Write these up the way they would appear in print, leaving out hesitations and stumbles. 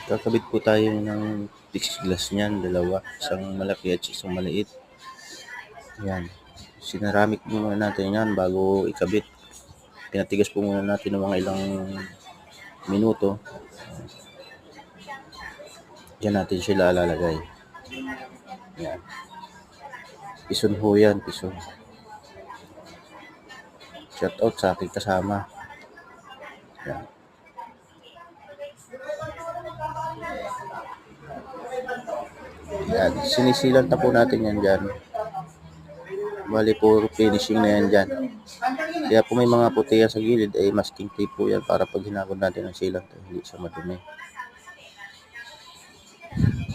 Kakabit po tayo ng fixed glass niyan, dalawa. Isang malaki at isang maliit. Yan. Sinaramik muna natin yan bago ikabit. Pinatigas po muna natin ng mga ilang minuto. Diyan natin sila lalagay. Yan. Pison ho yan, pison. Shout out sa aking kasama. Yan. Yan. Sinisilan na po natin yan dyan. Bali po finishing na yan dyan. Kaya po may mga puti sa gilid ay masking tape po yan para pag hinagod natin ang silang hindi siya madumi.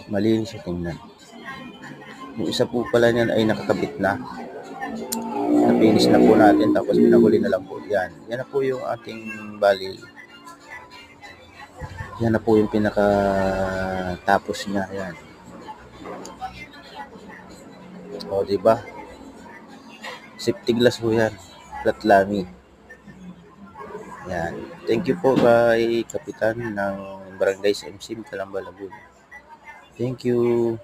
Malinis siya tingnan. Yung isa po pala niyan ay nakakabit na. Na-finish na po natin tapos pinahuli na lang po yan. Yan na po yung ating bali. Yan na po yung pinaka tapos niya. Yan. O, diba? Safety glass po yan. Flat lami. Yan. Thank you po kay Kapitan ng Barangay SMC Calamba, Laguna. Thank you.